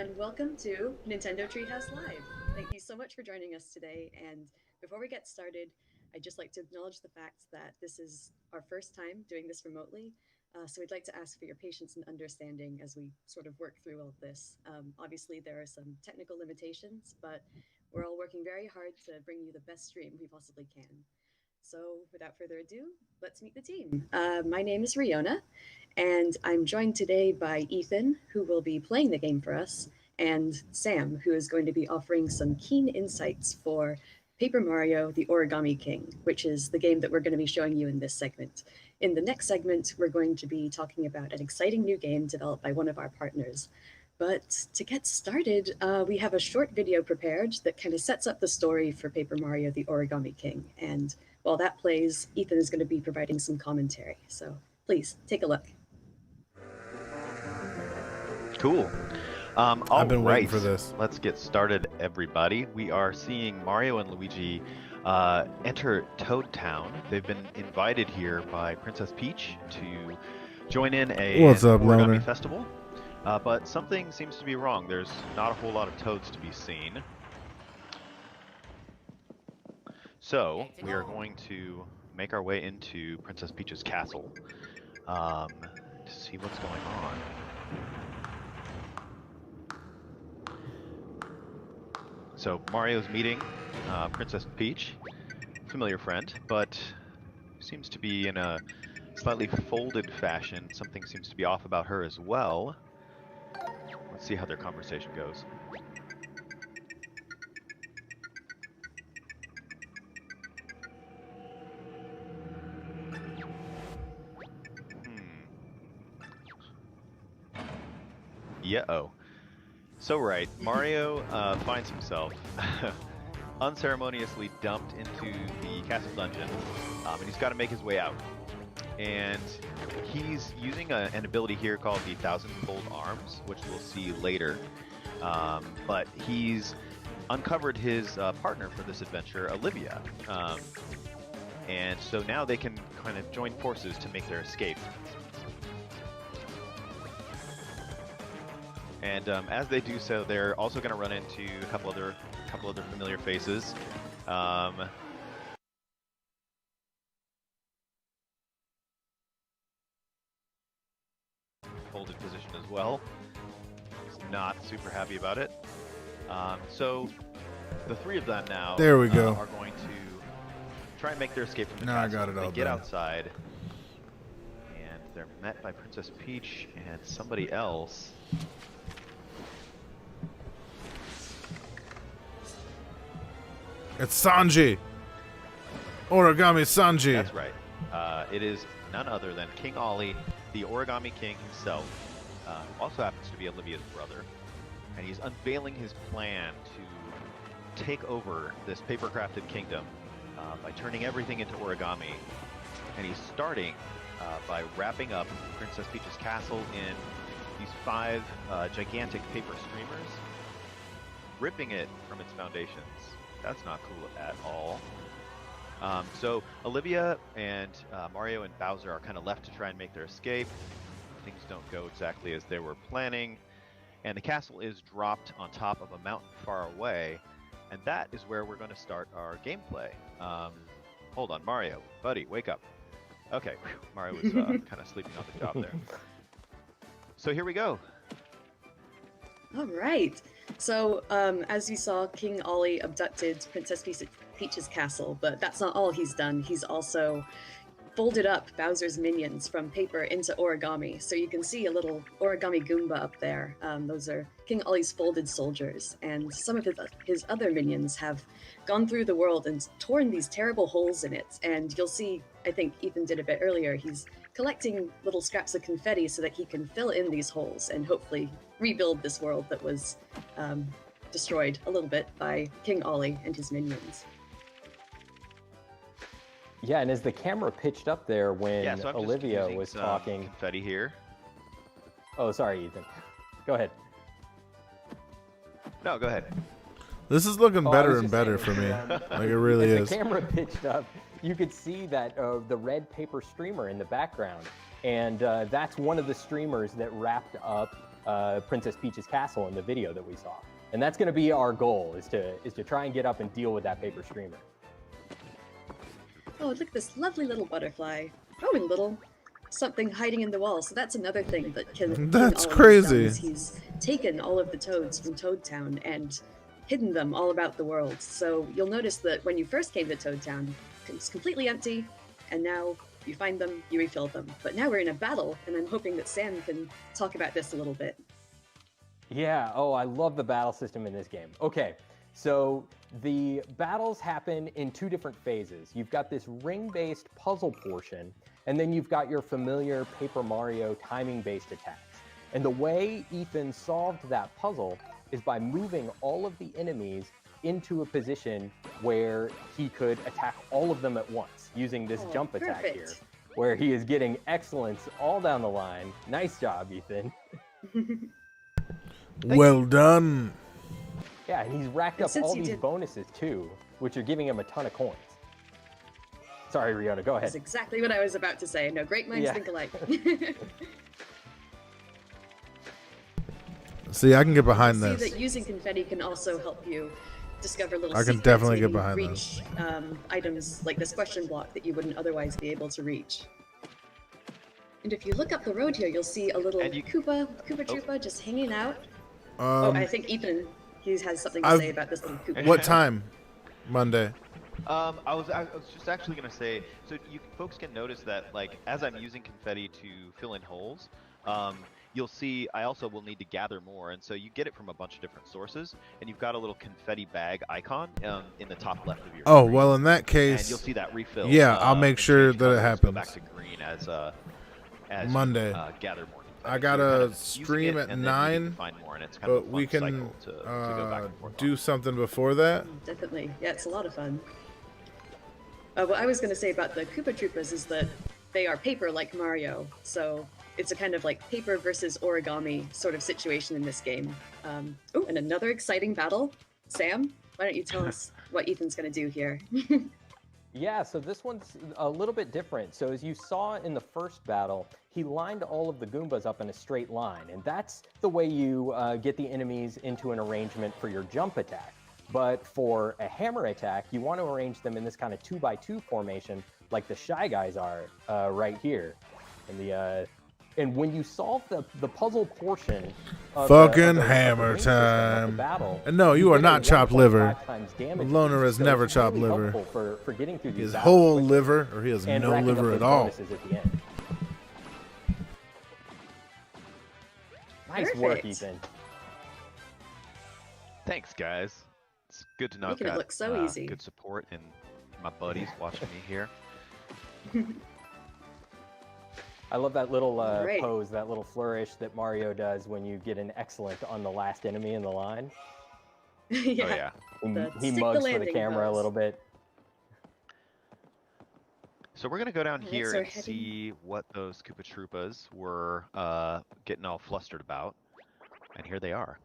and welcome to Nintendo Treehouse Live. Thank you so much for joining us today. And before we get started, I'd just like to acknowledge the fact that this is our first time doing this remotely. So we'd like to ask for your patience and understanding as we sort of work through all of this. Obviously, there are some technical limitations, but we're all working very hard to bring you the best stream we possibly can. So, without further ado, let's meet the team. My name is Riona, and I'm joined today by Ethan, who will be playing the game for us, and Sam, who is going to be offering some keen insights for Paper Mario The Origami King, which is the game that we're going to be showing you in this segment. In the next segment, we're going to be talking about an exciting new game developed by one of our partners. But to get started, we have a short video prepared that kind of sets up the story for Paper Mario The Origami King. And while that plays, Ethan is going to be providing some commentary. So please take a look. Cool. I've been waiting for this. Let's get started, everybody. We are seeing Mario and Luigi enter Toad Town. They've been invited here by Princess Peach to join in What's up, origami Loner? festival. But something seems to be wrong. There's not a whole lot of toads to be seen. So we are going to make our way into Princess Peach's castle to see what's going on. So Mario's meeting Princess Peach, familiar friend, but seems to be in a slightly folded fashion. Something seems to be off about her as well. Let's see how their conversation goes. Yeah-oh. So right, Mario finds himself unceremoniously dumped into the castle dungeon, and he's got to make his way out. And he's using an ability here called the Thousand-Fold Arms, which we'll see later. But he's uncovered his partner for this adventure, Olivia. And so now they can kind of join forces to make their escape. And as they do so, they're also going to run into a couple other familiar faces. Folded position as well. Not super happy about it. So the three of them now There we go. are going to try and make their escape from the Now I castle. got it all They get done. outside, and they're met by Princess Peach and somebody else. It's Sanji. Origami Sanji. That's right. It is none other than King Ollie, the Origami King himself, who also happens to be Olivia's brother. And he's unveiling his plan to take over this paper-crafted kingdom by turning everything into origami. And he's starting by wrapping up Princess Peach's castle in these 5 gigantic paper streamers, ripping it from its foundations. That's not cool at all. So Olivia and Mario and Bowser are kind of left to try and make their escape. Things don't go exactly as they were planning. And the castle is dropped on top of a mountain far away. And that is where we're going to start our gameplay. Hold on, Mario. Buddy, wake up. Okay, Mario was kind of sleeping on the job there. So here we go. All right. So, as you saw, King Ollie abducted Princess Peach's castle, but that's not all he's done. He's also folded up Bowser's minions from paper into origami. So you can see a little origami Goomba up there. Those are King Ollie's folded soldiers, and some of his other minions have gone through the world and torn these terrible holes in it. And you'll see, I think Ethan did a bit earlier, he's collecting little scraps of confetti so that he can fill in these holes and hopefully rebuild this world that was destroyed a little bit by King Ollie and his minions. Yeah, and as the camera pitched up there when Yeah, so I'm Olivia just using was some talking. confetti here. Oh, sorry, Ethan. Go ahead. No, go ahead. This is looking Oh, I better was and just better saying, for me. Like it really as is. the camera pitched up, you could see that the red paper streamer in the background, and that's one of the streamers that wrapped up Princess Peach's castle in the video that we saw. And that's going to be our goal, is to try and get up and deal with that paper streamer. Oh, look at this lovely little butterfly. Oh, and little something hiding in the wall. So that's another thing that That's King Ollie crazy. has done, is he's taken all of the toads from Toad Town and hidden them all about the world. So you'll notice that when you first came to Toad Town, it's completely empty, and now you find them, you refill them. But now we're in a battle, and I'm hoping that Sam can talk about this a little bit. Yeah, oh, I love the battle system in this game. Okay, so the battles happen in two different phases. You've got this ring-based puzzle portion, and then you've got your familiar Paper Mario timing-based attacks. And the way Ethan solved that puzzle is by moving all of the enemies into a position where he could attack all of them at once using this jump attack here, where he is getting excellence all down the line. Nice job, Ethan. Well done. Yeah, and he's racked up all these bonuses too, which are giving him a ton of coins. Sorry, Riona, go ahead. That's exactly what I was about to say. No, great minds think alike. See, I can get behind See this. that using confetti can also help you discover little I can secrets, definitely maybe get behind reach items like this question block that you wouldn't otherwise be able to reach. And if you look up the road here, you'll see a little Koopa Troopa just hanging out. I think Ethan, he has something to say about this little Koopa. What time? Monday. I was just actually gonna say, so you folks can notice that, like, as I'm using confetti to fill in holes, you'll see I also will need to gather more, and so you get it from a bunch of different sources, and you've got a little confetti bag icon in the top left of your screen. Well, in that case, and you'll see that refill. Yeah, I'll make sure that it happens. Go back to green as Monday. You, gather more. I got a stream at 9, but we can to do something before that. Definitely, yeah, it's a lot of fun. What I was going to say about the Koopa Troopas is that they are paper like Mario, so it's a kind of like paper versus origami sort of situation in this game. Oh, and another exciting battle. Sam, why don't you tell us what Ethan's going to do here? Yeah, so this one's a little bit different. So as you saw in the first battle, he lined all of the Goombas up in a straight line, and that's the way you get the enemies into an arrangement for your jump attack. But for a hammer attack, you want to arrange them in this kind of 2x2 formation, like the Shy Guys are right here. And when you solve the puzzle portion of Fucking hammer time. Battle, and no, you are not chopped liver. Loner has so never it's chopped really liver. For getting through these His battles whole quickly liver, or he has and no racking up liver those at all. bonuses at the end. Nice work, Ethan. Thanks, guys. It's good to know I've Making it got look so easy. good support and my buddies watching me here. I love that little pose, that little flourish that Mario does when you get an excellent on the last enemy in the line. Yeah. Oh, yeah. He mugs for the camera a little bit. So we're gonna go down Alright, here so and see what those Koopa Troopas were getting all flustered about, and here they are.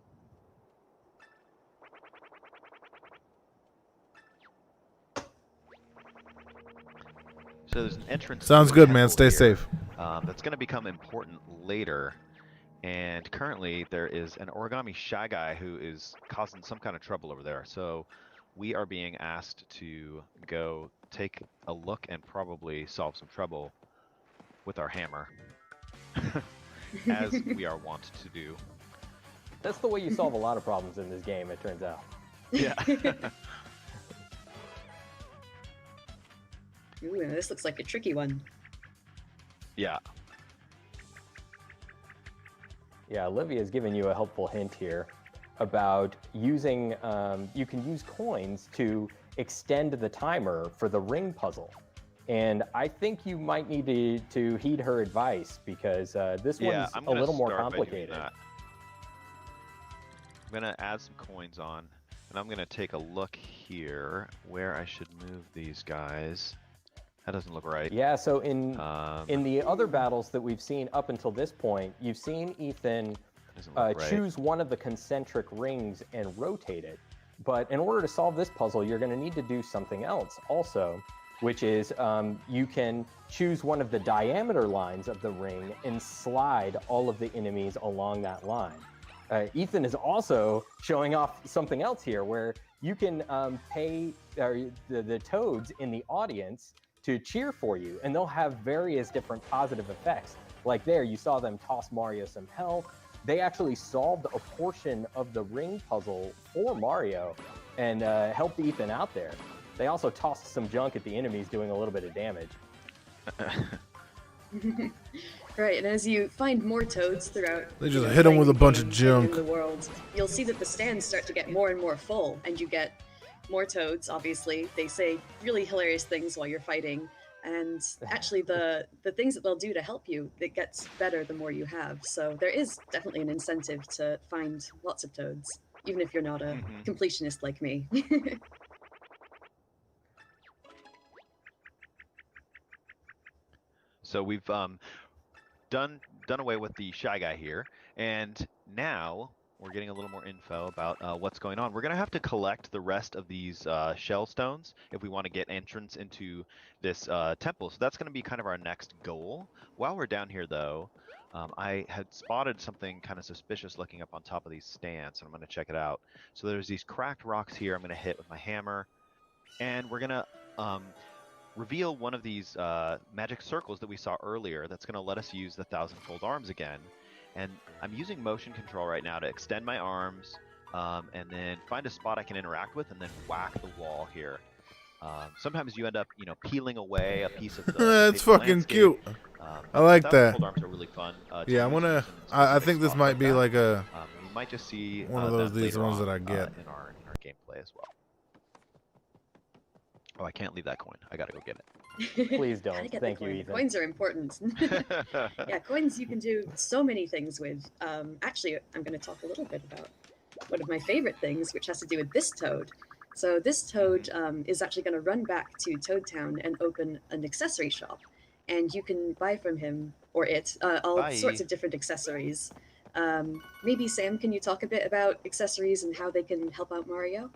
So there's an entrance. Sounds to a good, man. temple Stay here, safe. That's going to become important later. And currently, there is an Origami Shy Guy who is causing some kind of trouble over there. So we are being asked to go take a look and probably solve some trouble with our hammer, as we are wont to do. That's the way you solve a lot of problems in this game, it turns out. Yeah. Ooh, and this looks like a tricky one. Yeah. Yeah, Olivia's given you a helpful hint here about using, you can use coins to extend the timer for the ring puzzle. And I think you might need to heed her advice because this one's a little more complicated. I'm gonna add some coins on, and I'm gonna take a look here where I should move these guys. That doesn't look right. Yeah, so in the other battles that we've seen up until this point, you've seen Ethan choose one of the concentric rings and rotate it. But in order to solve this puzzle, you're going to need to do something else also. which is you can choose one of the diameter lines of the ring and slide all of the enemies along that line. Ethan is also showing off something else here, where you can pay the toads in the audience to cheer for you, and they'll have various different positive effects. Like there, you saw them toss Mario some health. They actually solved a portion of the ring puzzle for Mario and helped Ethan out there. They also tossed some junk at the enemies, doing a little bit of damage. Right, and as you find more toads throughout, They just hit him with a bunch of junk. in the world, you'll see that the stands start to get more and more full, and you get more toads. Obviously, they say really hilarious things while you're fighting, and actually, the things that they'll do to help you, it gets better the more you have. So there is definitely an incentive to find lots of toads, even if you're not a completionist like me. So we've done away with the Shy Guy here, and now we're getting a little more info about what's going on. We're gonna have to collect the rest of these shell stones if we want to get entrance into this temple. So that's gonna be kind of our next goal. While we're down here, though, I had spotted something kind of suspicious looking up on top of these stands, and I'm gonna check it out. So there's these cracked rocks here. I'm gonna hit with my hammer, and we're gonna reveal one of these magic circles that we saw earlier that's going to let us use the thousand-fold arms again. And I'm using motion control right now to extend my arms and then find a spot I can interact with and then whack the wall here. Sometimes you end up, peeling away a piece of the That's fucking landscape. cute. I like that. Thousand-fold arms are really fun. Yeah, I'm gonna. I think this might be like a we might just see one of those these ones that I get in our gameplay as well. Oh, I can't leave that coin. I gotta go get it. Please don't. Thank you, Ethan. Coins are important. Yeah, coins you can do so many things with. Actually, I'm going to talk a little bit about one of my favorite things, which has to do with this toad. So this toad is actually going to run back to Toad Town and open an accessory shop. And you can buy from him, or it, all sorts of different accessories. Maybe, Sam, can you talk a bit about accessories and how they can help out Mario?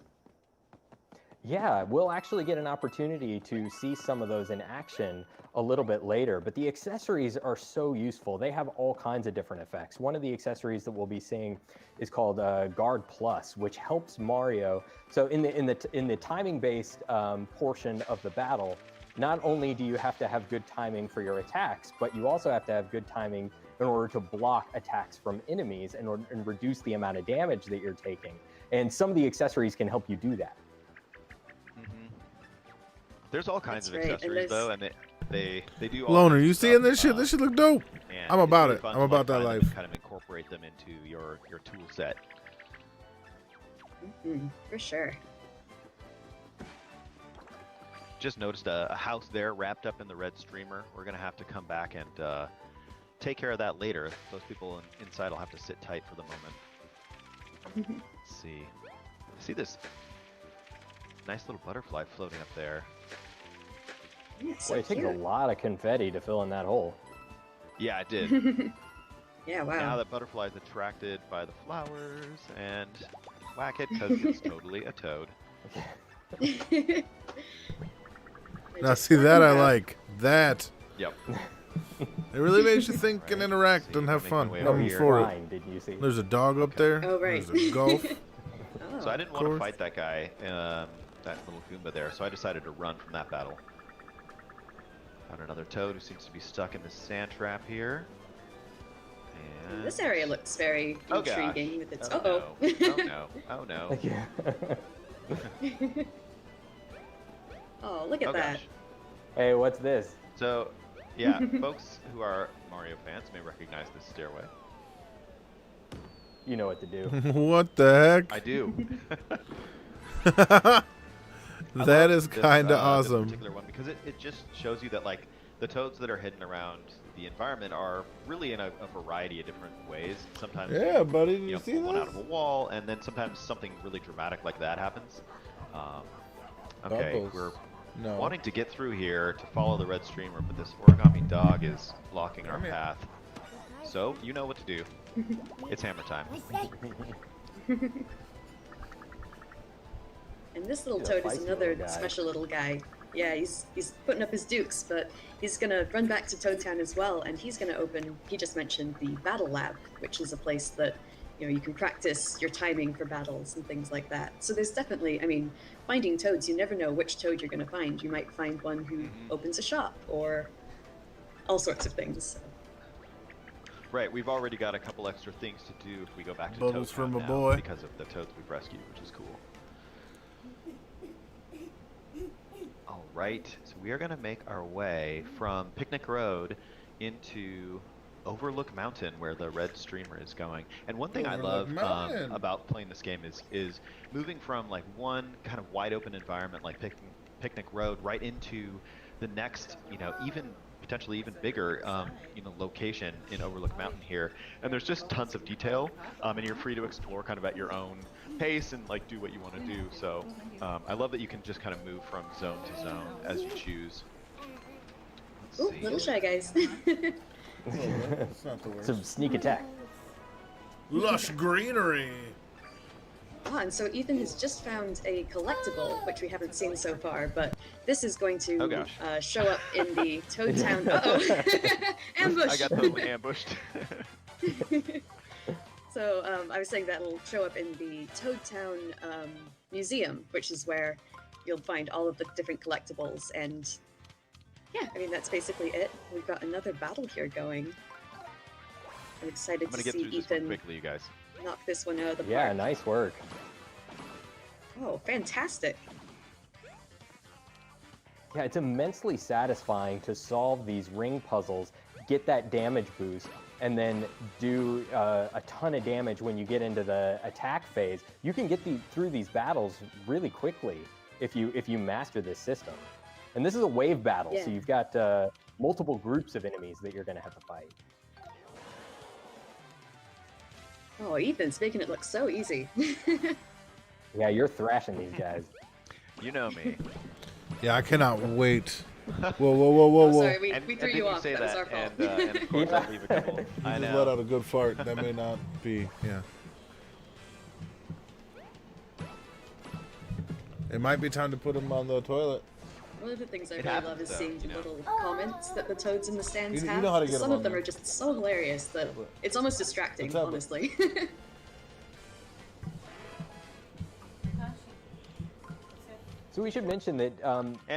Yeah, we'll actually get an opportunity to see some of those in action a little bit later, but the accessories are so useful. They have all kinds of different effects. One of the accessories that we'll be seeing is called Guard Plus, which helps Mario. So in the timing-based portion of the battle, not only do you have to have good timing for your attacks, but you also have to have good timing in order to block attacks from enemies and reduce the amount of damage that you're taking. And some of the accessories can help you do that. There's all kinds of accessories though, and they do all Loner, you seeing this shit? This shit look dope. I'm about it. I'm about that life. Kind of incorporate them into your tool set. For sure. Just noticed a house there wrapped up in the red streamer. We're gonna have to come back and take care of that later. Those people inside will have to sit tight for the moment. Let's see. See this nice little butterfly floating up there. So it takes a lot of confetti to fill in that hole. Yeah, it did. Yeah, wow. Now that butterfly is attracted by the flowers and whack it because it's totally a toad. Now see that I like. That. Yep. It really makes you think and interact and have fun. Over For Fine, it. didn't you see? There's a dog up there. Oh, right. There's a golf. So I didn't want to fight that guy, that little Goomba there, so I decided to run from that battle. Found another toad who seems to be stuck in this sand trap here. And... This area looks very intriguing with its. Oh no! Oh no! Yeah. Oh, look at that! Gosh. Hey, what's this? So, yeah, folks who are Mario fans may recognize this stairway. You know what to do. What the heck? I do. That is kind of This awesome. particular one because it just shows you that like the toads that are hidden around the environment are really in a variety of different ways. Sometimes Yeah, buddy, did you see pull one that? out of a wall, and then sometimes something really dramatic like that happens. Okay, Bubbles. we're No. wanting to get through here to follow the red streamer, but this origami dog is blocking our path. So you know what to do. It's hammer time. And this little He's a toad is feisty another little guy. special little guy. Yeah, he's putting up his dukes, but he's gonna run back to Toad Town as well, and he's gonna open. He just mentioned the Battle Lab, which is a place that you can practice your timing for battles and things like that. So there's definitely, I mean, finding toads, you never know which toad you're gonna find. You might find one who opens a shop or all sorts of things. So. Right, we've already got a couple extra things to do if we go back to Bubbles Toad from Town a now boy. because of the toads we've rescued, which is cool. All right, so we are going to make our way from Picnic Road into Overlook Mountain, where the red streamer is going. And one thing Overlook I love Mountain. about playing this game is moving from like one kind of wide open environment like Picnic Road right into the next, even potentially even bigger, location in Overlook Mountain here. And there's just tons of detail, and you're free to explore kind of at your own pace and like do what you want to do. So I love that you can just kind of move from zone to zone as you choose. Ooh, little shy guys. That's not the worst. Some sneak attack. Lush greenery. And so Ethan has just found a collectible, which we haven't seen so far, but this is going to show up in the Toad Town. Uh-oh. Ambush! I got totally ambushed. So I was saying that will show up in the Toad Town Museum, which is where you'll find all of the different collectibles. And yeah, I mean, that's basically it. We've got another battle here going. I'm excited to see Ethan quickly, you guys. knock this one out of the park. Yeah, nice work. Oh, fantastic. Yeah, it's immensely satisfying to solve these ring puzzles, get that damage boost, and then do a ton of damage when you get into the attack phase. You can get through these battles really quickly if you master this system. And this is a wave battle, so you've got multiple groups of enemies that you're going to have to fight. Oh, Ethan's making it look so easy. Yeah, you're thrashing these guys. You know me. Yeah, I cannot wait. Whoa. Sorry, we threw you off. That was our fault. And of course, I'll leave a couple. You I just know. let out a good fart. That may not be, yeah. It might be time to put him on the toilet. One of the things I really love is seeing the little comments that the toads in the stands You have. know how to get Some them of them on are just so hilarious that it's almost distracting, What's up? honestly. So we should mention that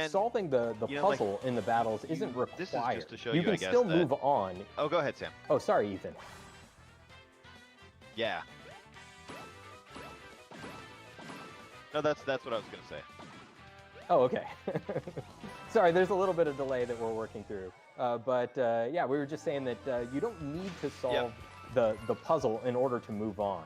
solving the puzzle in the battles isn't required. This is just to show you you, can I guess, still that- move on. Oh, go ahead, Sam. Oh, sorry, Ethan. Yeah. No, that's what I was gonna say. Oh, okay. Sorry, there's a little bit of delay that we're working through. Yeah, we were just saying that you don't need to solve the puzzle in order to move on.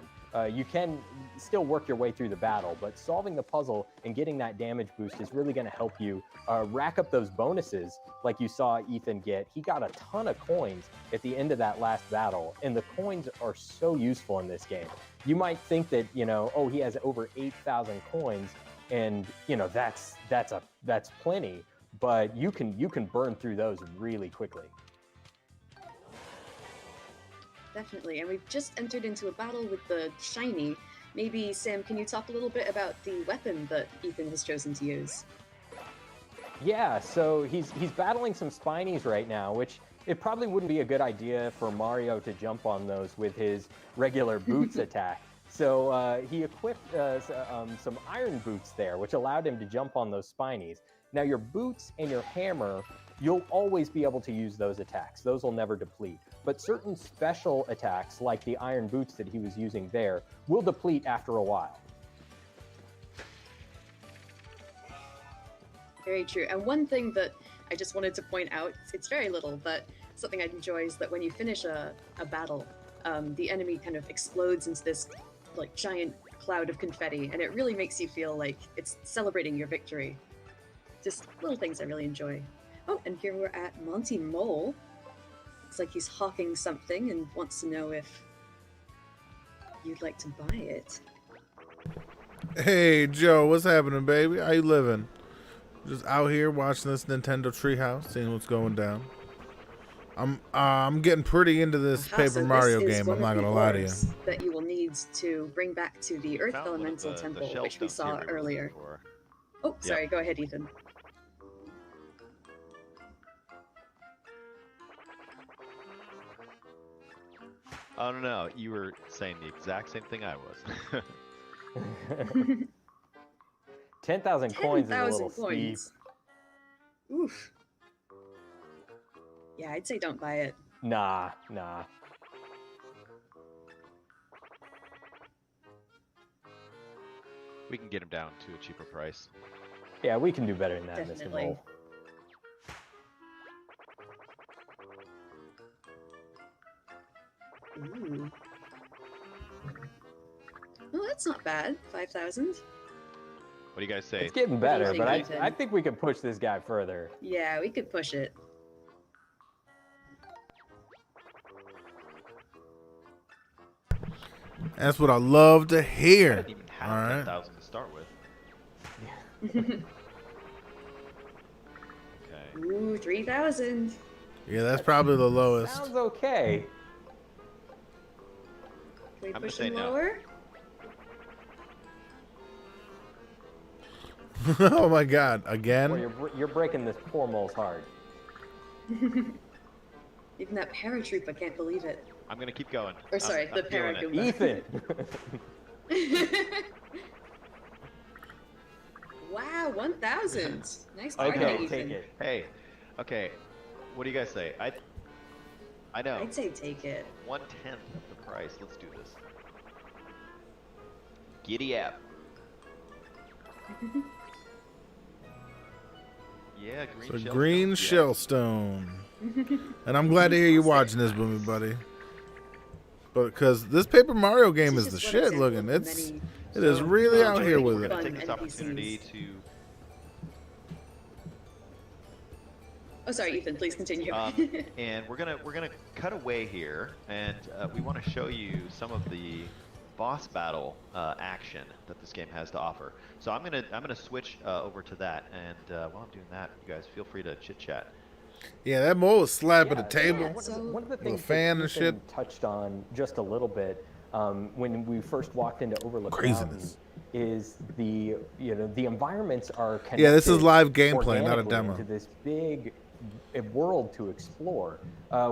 You can still work your way through the battle, but solving the puzzle and getting that damage boost is really going to help you rack up those bonuses like you saw Ethan get. He got a ton of coins at the end of that last battle, and the coins are so useful in this game. You might think that, oh, he has over 8,000 coins, and that's plenty, but you can burn through those really quickly. Definitely, and we've just entered into a battle with the shiny. Maybe, Sam, can you talk a little bit about the weapon that Ethan has chosen to use? Yeah, so he's battling some Spinies right now, which it probably wouldn't be a good idea for Mario to jump on those with his regular boots attack. So he equipped some iron boots there, which allowed him to jump on those Spinies. Now your boots and your hammer, you'll always be able to use those attacks. Those will never deplete. But certain special attacks, like the iron boots that he was using there, will deplete after a while. Very true. And one thing that I just wanted to point out, it's very little, but something I enjoy is that when you finish a battle, the enemy kind of explodes into this like giant cloud of confetti, and it really makes you feel like it's celebrating your victory. Just little things I really enjoy. Oh, and here we're at Monty Mole. Looks like he's hawking something and wants to know if you'd like to buy it. Hey, Joe, what's happening, baby? How you living? Just out here watching this Nintendo Treehouse, seeing what's going down. I'm getting pretty into this Paper Mario game. I'm not gonna lie to you. That you will need to bring back to the Earth Elemental Temple, which we saw earlier. Oh, sorry. Go ahead, Ethan. Oh no, you were saying the exact same thing I was. 10,000 coins is a 10,000 little steep. coins. Oof. Yeah, I'd say don't buy it. Nah. We can get him down to a cheaper price. Yeah, we can do better than that, Mr. Definitely. Mole. Ooh. Well, that's not bad. 5,000. What do you guys say? It's getting do you better, think, but Ethan? I think we can push this guy further. Yeah, we could push it. That's what I love to I hear. didn't even have All right. 10,000 to start with. Okay. Ooh, 3,000. Yeah, that's probably the lowest. Sounds okay. Can we I'm push gonna him say no. lower? Oh my God! Well, Again? you're breaking this poor mole's heart. Even that paratroop, I can't believe it. I'm gonna keep going. Or sorry, the I'm feeling it. Paragoomba. Ethan! Wow, 1,000. Nice Okay, targeting, take Ethan. it. Hey, okay. What do you guys say? I know. I'd say take it. 1/10 of the price. Let's do this. Giddy up. Yeah, green So shell. green stone, shellstone. And I'm glad to hear you watching this, Boomy Buddy. But because this Paper Mario game This is the just one shit example looking. of the It's many it is So, really I out think here we're with gonna it. take this Fun opportunity NPCs. to Oh, sorry, Ethan. Please continue. and we're gonna cut away here, and we want to show you some of the boss battle action that this game has to offer. So I'm gonna switch over to that, and while I'm doing that, you guys feel free to chit chat. Yeah, that mole was slapping the Yeah, table. one of the With a things fan that and Ethan shit. touched on just a little bit when we first walked into Overlook Mountain Craziness. is the environments are connected. Yeah, this is live gameplay, not a organically demo. into this big world to explore,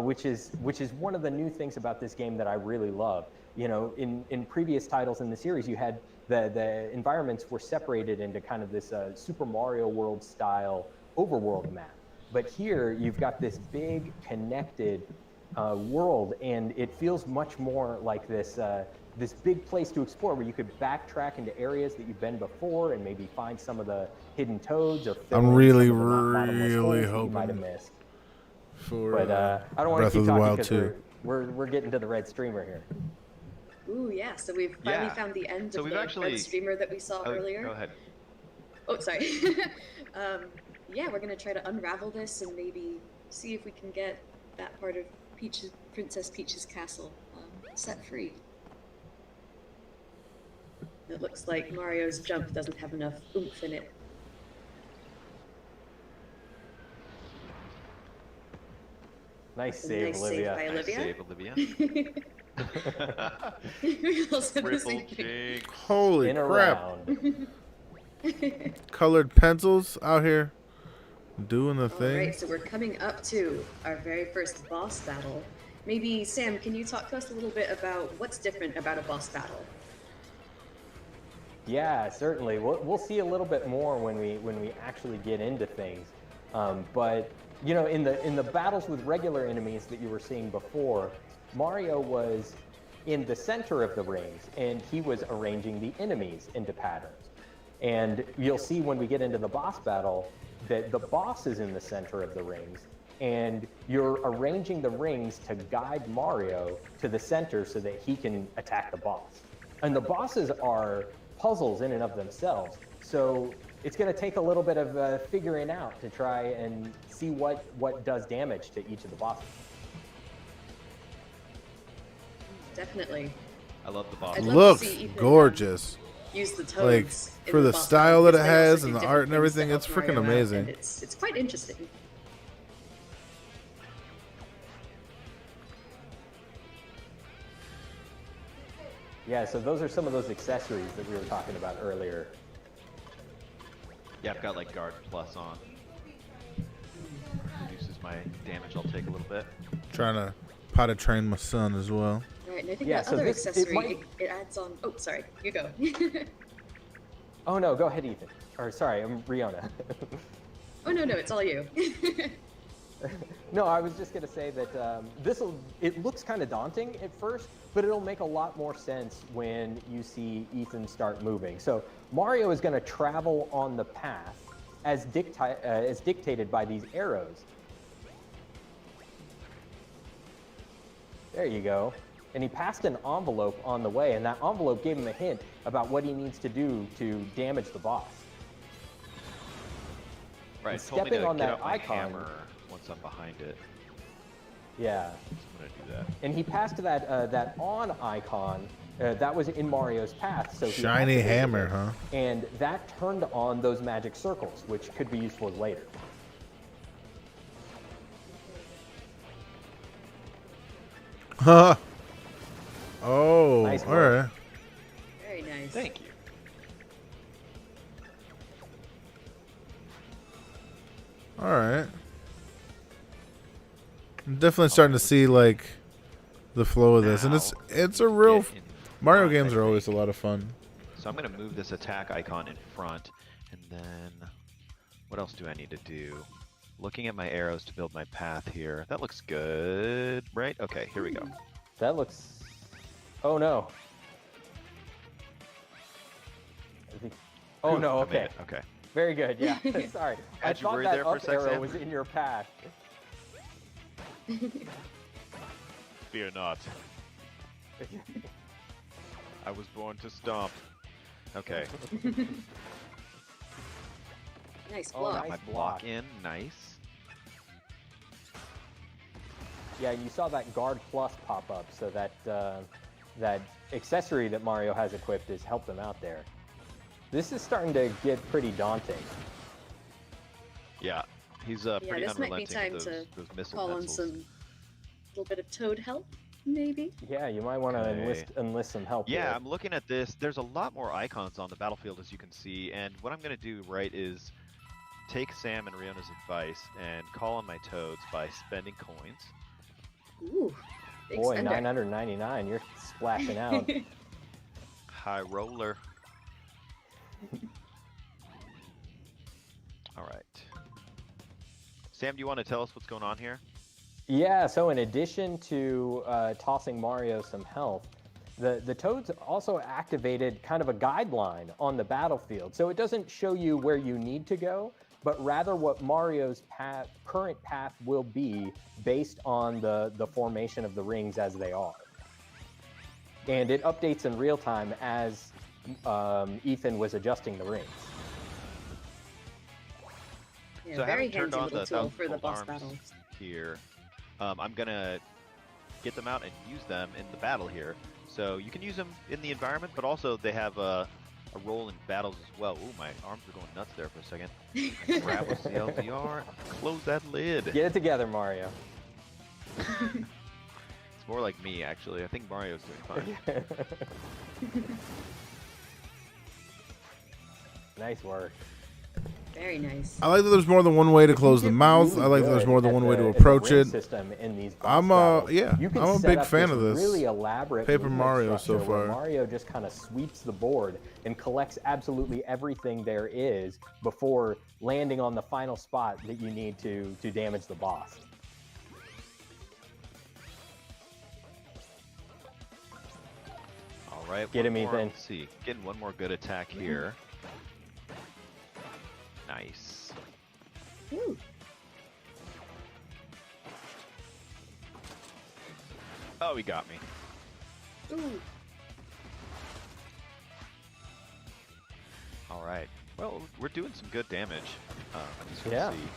which is one of the new things about this game that I really love. You know, in previous titles in the series, you had the environments were separated into kind of this Super Mario World style overworld map. But here you've got this big connected world, and it feels much more like this this big place to explore where you could backtrack into areas that you've been before and maybe find some of the hidden toads or fill I'm in really, some of the bottomless holes really that you might have hoping missed. For But I don't want Breath to of keep the talking Wild because 2. we're getting to the red streamer here. Ooh, yeah. So we've finally Yeah. found the end So of we've the actually- red streamer that we saw earlier. Go ahead. Oh, sorry. Yeah, we're gonna try to unravel this and maybe see if we can get that part of Princess Peach's castle set free. It looks like Mario's jump doesn't have enough oomph in it. Nice A save, nice Olivia. save by Nice Olivia. save, Olivia. We also the Triple same thing. jinx. Holy In a crap! round. Colored pencils out here doing the thing. Alright, so we're coming up to our very first boss battle. Maybe, Sam, can you talk to us a little bit about what's different about a boss battle? Yeah, certainly. We'll see a little bit more when we actually get into things. But you know, in the battles with regular enemies that you were seeing before, Mario was in the center of the rings, and he was arranging the enemies into patterns. And you'll see when we get into the boss battle that the boss is in the center of the rings, and you're arranging the rings to guide Mario to the center so that he can attack the boss. And the bosses are puzzles in and of themselves, so it's going to take a little bit of figuring out to try and see what does damage to each of the bosses. Definitely. I love the boss. I'd love to Looks see Ethan, gorgeous. Use the Like, toads in for the boss style battle, that it because they has also and do the different art and things to everything, help it's freaking Mario out, amazing. and it's quite interesting. Yeah, so those are some of those accessories that we were talking about earlier. Yeah, I've got like guard plus on. Reduces my damage I'll take a little bit. Trying to potty train my son as well. Alright, And I think Yeah, the so other this- it accessory, might- it adds on. Oh, sorry, you go. Oh no, go ahead, Ethan. Or sorry, I'm Riona. Oh, no, it's all you. No, I was just gonna say that it looks kind of daunting at first, but it'll make a lot more sense when you see Ethan start moving. So Mario is gonna travel on the path as dictated by these arrows. There you go. And he passed an envelope on the way, and that envelope gave him a hint about what he needs to do to damage the boss. Right, And told me stepping to on get that out my icon- hammer once I'm behind it. Yeah. So I'm gonna do that. And he passed that on icon that was in Mario's path. So he Shiny activated hammer, it, huh? And that turned on those magic circles, which could be useful later. Huh. Oh, Nice all work. right. Very nice. Thank you. All right. I'm definitely starting to see like the flow of this, and it's a real Get in Mario front, games I are always a think. lot of fun. So I'm gonna move this attack icon in front, and then what else do I need to do? Looking at my arrows to build my path here. That looks good, right? Okay, here we go. That looks. Oh no. I think... Oh no. I made Okay. it, okay. Very good. Yeah. Sorry. I Had you thought worried that there for a up sec, arrow Sam? was in your path. Fear not. I was born to stomp. Okay. Nice Oh, block. nice. My block in, nice. Yeah, you saw that guard plus pop up, so that that accessory that Mario has equipped has helped him out there. This is starting to get pretty daunting. Yeah, he's pretty this might be unrelenting time with to those missile Call on pencils. some little bit of Toad help, maybe. Yeah, you might want to Okay. enlist some help. Yeah, here. I'm looking at this. There's a lot more icons on the battlefield, as you can see, and what I'm going to do, right, is take Sam and Riona's advice and call on my toads by spending coins. Ooh, big Boy, spender. 999, you're splashing out. High roller. All right. Sam, do you want to tell us what's going on here? Yeah, so in addition to tossing Mario some health, the Toads also activated kind of a guideline on the battlefield. So it doesn't show you where you need to go, but rather what Mario's current path will be based on the formation of the rings as they are. And it updates in real time as Ethan was adjusting the rings. Yeah, So very having turned handy on little the tool for the thousand-fold boss arms battles. here, I'm gonna get them out and use them in the battle here. So you can use them in the environment, but also they have a role in battles as well. Ooh, my arms are going nuts there for a second. I grab with the LDR, close that lid. Get it together, Mario. It's more like me, actually. I think Mario's doing fine. Nice work. Very nice. I like that there's more than one way to close the mouth. I like that there's more than one way to approach it. System in these boss I'm battles. yeah, You can I'm a set big up fan of this. Really elaborate Paper movement Mario so structure where far. Mario just kind of sweeps the board and collects absolutely everything there is before landing on the final spot that you need to damage the boss. All right. Get one him, more- Ethan. Let's see. Getting one more good attack here. Nice. Ooh. Oh, he got me. Ooh. All right. Well, we're doing some good damage. As you Yeah. can see.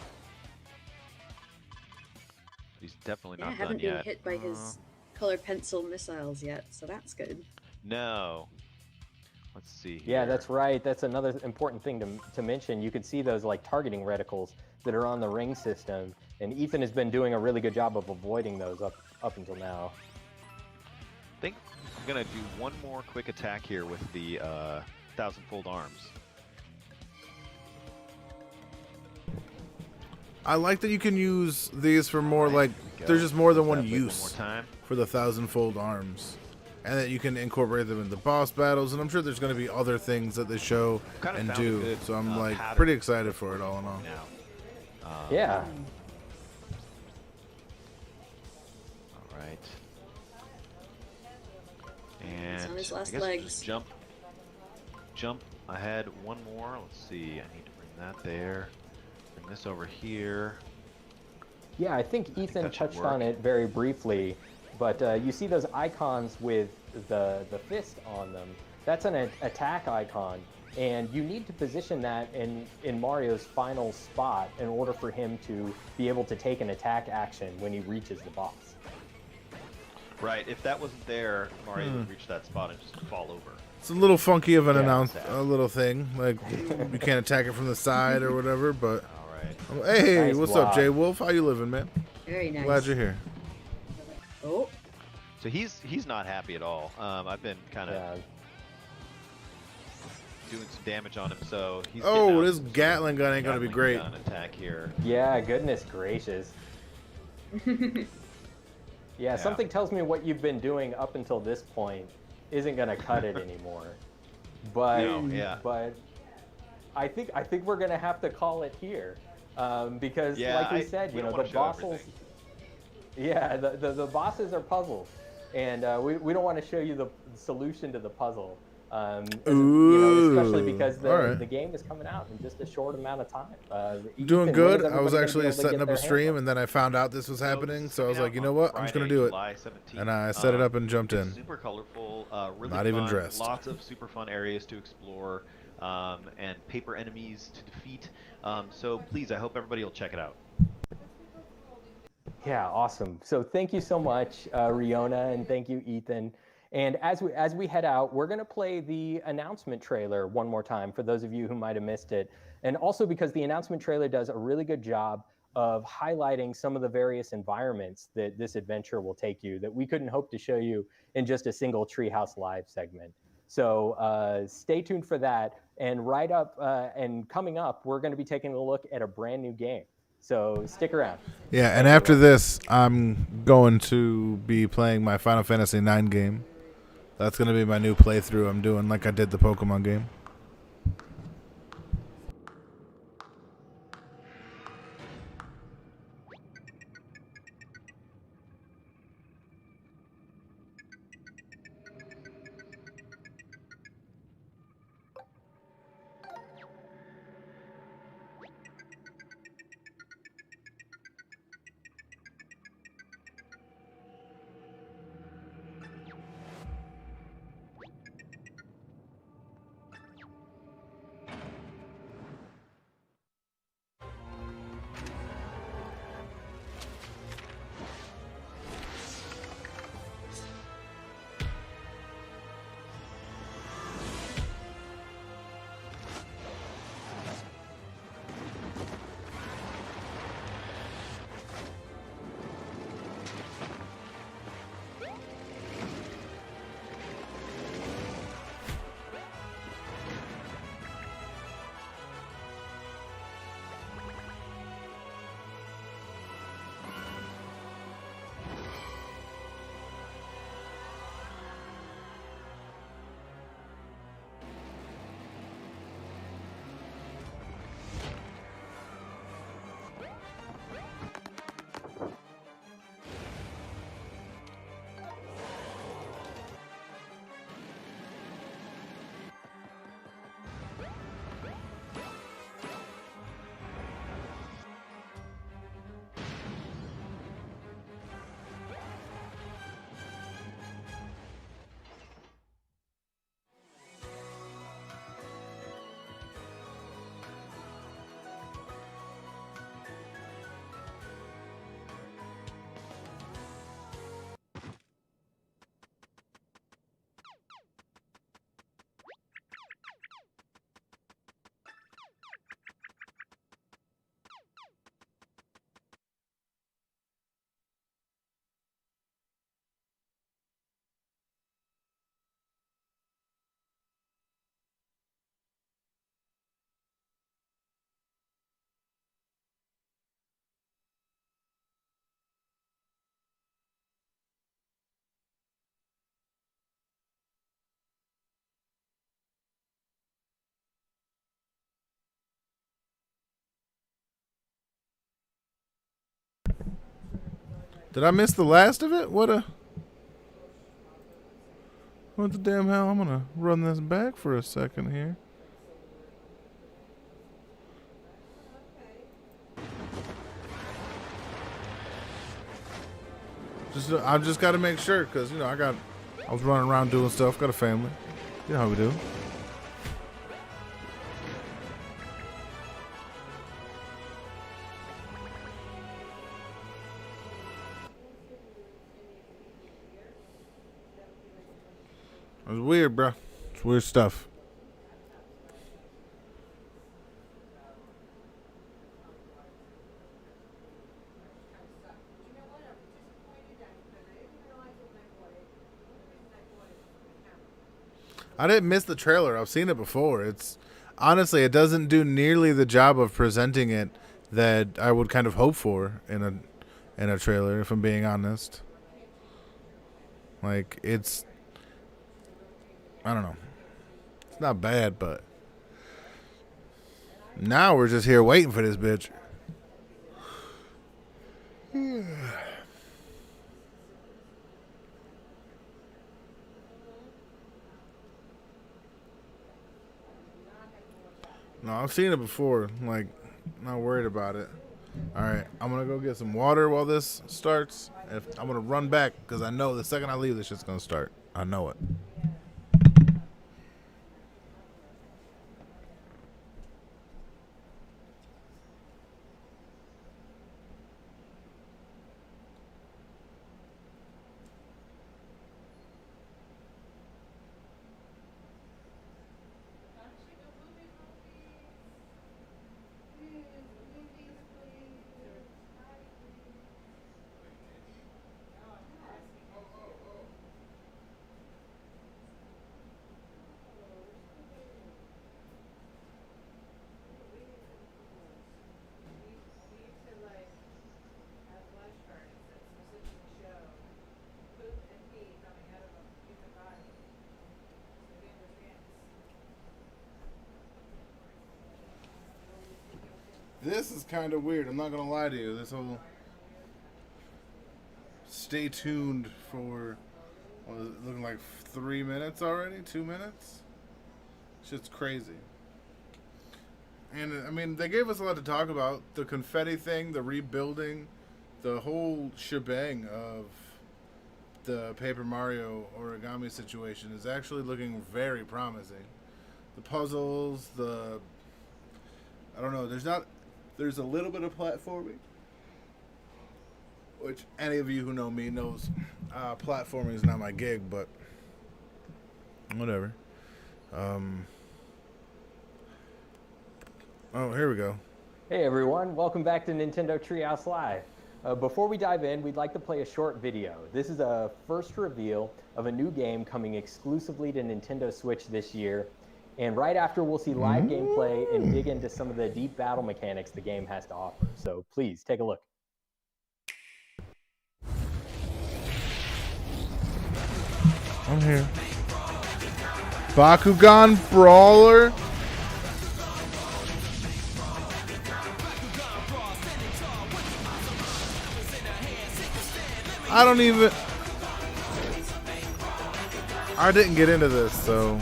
He's definitely Yeah, not haven't done been yet. hit by his colored pencil missiles yet, so that's good. No. Let's see. Yeah, here. that's right. That's another important thing to mention. You can see those like targeting reticles that are on the ring system, and Ethan has been doing a really good job of avoiding those up until now. I think I'm gonna do one more quick attack here with the thousand-fold arms. I like that you can use these for more Right, like here we go. there's just more than Use one that lid use One more time. for the thousand-fold arms. and that you can incorporate them in the boss battles. And I'm sure there's going to be other things that they show Kind of and found a do. good, So I'm like pattern pretty excited for it all in all. now. Yeah. All right. He's And on his I last guess we'll legs. just jump ahead one more. Let's see. I need to bring that there. Bring this over here. Yeah, I think Ethan that should touched on work. it very briefly, but you see those icons with the fist on them. That's an attack icon, and you need to position that in Mario's final spot in order for him to be able to take an attack action when he reaches the boss. Right. If that wasn't there, Mario would reach that spot and just fall over. It's a little funky of an Yeah, a little thing. Like you can't attack it from the side or whatever. But All right. hey, Nice what's block. up, Jay Wolf? How you living, man? Very nice. Glad you're here. Oh, So he's not happy at all. I've been kind of Yeah. doing some damage on him, so he's Oh, getting out this some sort of Gatling gun ain't gonna be Gatling great. gun attack here. Yeah, goodness gracious. Yeah, something tells me what you've been doing up until this point isn't gonna cut it anymore. But No, yeah. but I think we're gonna have to call it here, because Yeah, like we said, we you don't know, wanna the show bosses. everything. Yeah, the bosses are puzzles, and we don't want to show you the solution to the puzzle. You know, especially because alright. the game is coming out in just a short amount of time. Doing Ethan, when good. is I was everybody gonna be actually able to setting get up their a hands stream, on it? and then I found out this was happening. this is So I was coming like, you out know on what? I'm just gonna Friday, do it. July 17th. And I set it up and jumped It's in. super colorful, really Not even fun, dressed. Lots of super fun areas to explore, and paper enemies to defeat. So please, I hope everybody will check it out. Yeah, awesome. So thank you so much, Riona, and thank you, Ethan. And as we head out, we're going to play the announcement trailer one more time for those of you who might have missed it. And also because the announcement trailer does a really good job of highlighting some of the various environments that this adventure will take you that we couldn't hope to show you in just a single Treehouse Live segment. So stay tuned for that. And right up and coming up, we're going to be taking a look at a brand new game. So stick around. Yeah, and after this, I'm going to be playing my Final Fantasy IX game. That's gonna be my new playthrough I'm doing, like I did the Pokemon game. Did I miss the last of it? What the damn hell? I'm gonna run this back for a second here. I've just got to make sure, because you know I was running around doing stuff. Got a family. You know how we do. It was weird, bro. It's weird stuff. I didn't miss the trailer. I've seen it before. It's honestly, it doesn't do nearly the job of presenting it that I would kind of hope for in a trailer, if I'm being honest. Like, it's, I don't know. It's not bad, but now we're just here waiting for this bitch. No, I've seen it before. Like, not worried about it. All right, I'm gonna go get some water while this starts. I'm gonna run back because I know the second I leave, this shit's gonna start. I know it. This is kind of weird. I'm not going to lie to you. This whole stay tuned for, what is it, looking like 3 minutes already? 2 minutes? Shit's crazy. And, I mean, they gave us a lot to talk about. The confetti thing, the rebuilding, the whole shebang of the Paper Mario origami situation is actually looking very promising. The puzzles, I don't know, there's a little bit of platforming, which any of you who know me knows platforming is not my gig, but whatever. Oh, here we go. Hey everyone, welcome back to Nintendo Treehouse Live. Before we dive in, we'd like to play a short video. This is a first reveal of a new game coming exclusively to Nintendo Switch this year. And right after, we'll see live gameplay and dig into some of the deep battle mechanics the game has to offer. So please, take a look. I'm here. Bakugan Brawler? I didn't get into this, so...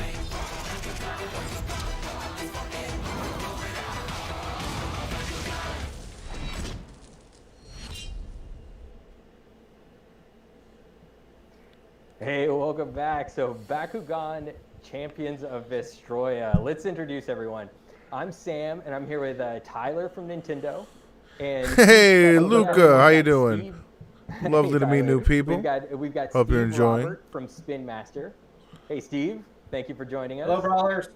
Hey, welcome back. So Bakugan Champions of Vestroia. Let's introduce everyone. I'm Sam, and I'm here with Tyler from Nintendo. And hey, Luca, how you doing? Steve. Lovely Hey, to meet new people. We've got Hope Steve you're enjoying. Robert from Spin Master. Hey, Steve. Thank you for joining us. Hello, brawlers.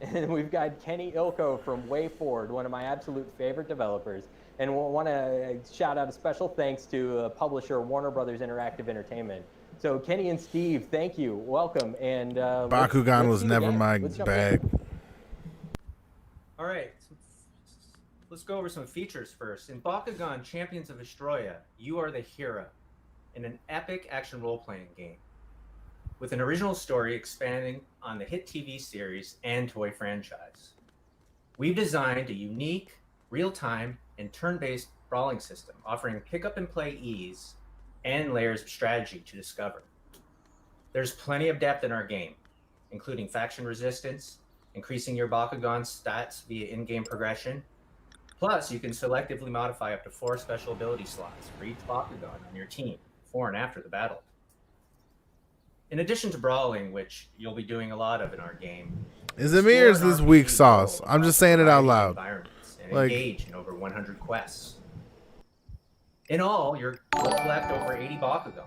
And we've got Kenny Ilko from WayForward, one of my absolute favorite developers. And we'll want to shout out a special thanks to publisher Warner Brothers Interactive Entertainment. So Kenny and Steve, thank you. Welcome. And Bakugan was never my bag. All right, let's go over some features first. In Bakugan Champions of Vestroia, you are the hero in an epic action role-playing game with an original story expanding on the hit TV series and toy franchise. We've designed a unique, real-time, and turn-based brawling system, offering pick-up-and-play ease and layers of strategy to discover. There's plenty of depth in our game, including faction resistance, increasing your Bakugan stats via in-game progression. Plus, you can selectively modify up to 4 special ability slots for each Bakugan on your team before and after the battle. In addition to brawling, which you'll be doing a lot of in our game, Is it me or is this weak sauce? I'm just saying it out loud. And Like, engage in over 100 quests. In all, you'll collect over 80 Bakugan.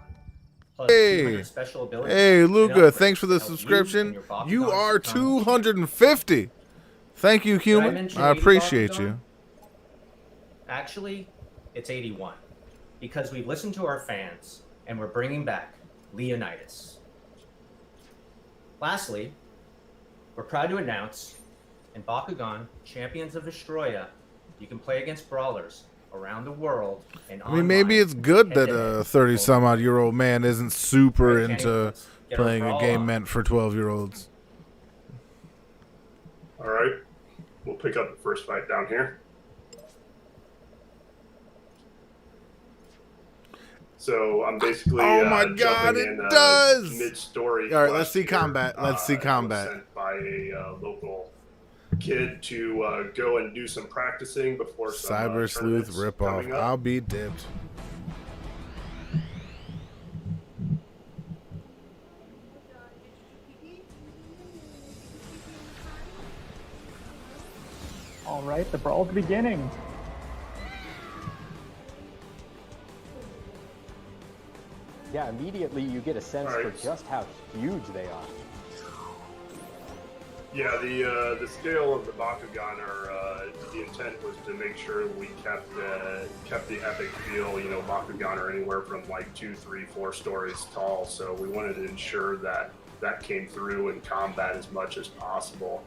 Plus Hey. 200 special abilities. Hey, and Luca, upgrades thanks for the to help you subscription. and your Bakugan You are become 250. Thank you, human. mention I 80 appreciate Bakugan? you. Actually, it's 81. Because we've listened to our fans and we're bringing back Leonidas. Lastly, we're proud to announce in Bakugan Champions of Vestroia, you can play against brawlers around the world and I mean, maybe it's good that a 30-some-odd-year-old man isn't super into playing a game meant for 12-year-olds. All right, we'll pick up the first fight down here. So I'm basically Oh my God, jumping it in, does! mid-story. All right, let's quest see here. combat. Let's see I was combat. sent by a local kid to go and do some practicing before some Cyber Sleuth tournaments ripoff. coming up. I'll be dipped. All right, the brawl's beginning. Yeah, immediately you get a sense for Alright. just how huge they are. Yeah, the scale of the Bakugan are the intent was to make sure we kept the epic feel. You know, Bakugan are anywhere from like 2, 3, 4 stories tall, so we wanted to ensure that that came through in combat as much as possible.